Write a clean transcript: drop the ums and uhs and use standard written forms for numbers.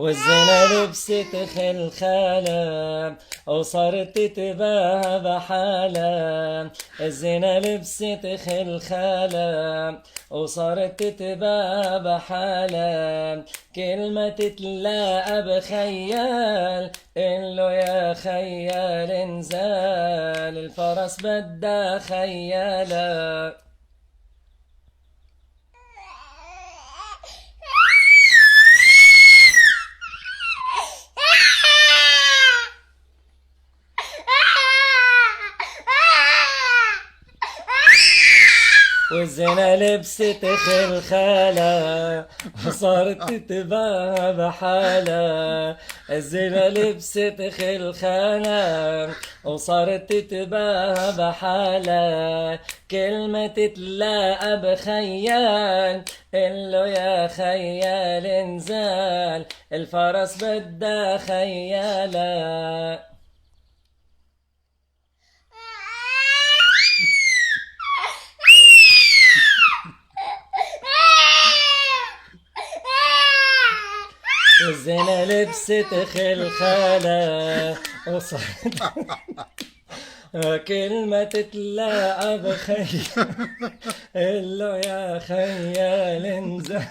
والزنا لبست خلخالة وصارت تتباهى بحالة. الزنا لبست خلخالة وصارت تتباهى بحالة. كلمة تتلاقى بخيال قله يا خيال انزال الفرس بدها خيالة. والزنا لبست خلخالة وصارت تتباهى بحالة. الزنا لبست خلخالة وصارت تتباهى بحالة. كلمة تتلاقى بخيال قله يا خيال انزال الفرس بدها خيالة. الزنا لبست خلخالة وصارت كلمة تتلاقى بخيال قله يا خيال انزل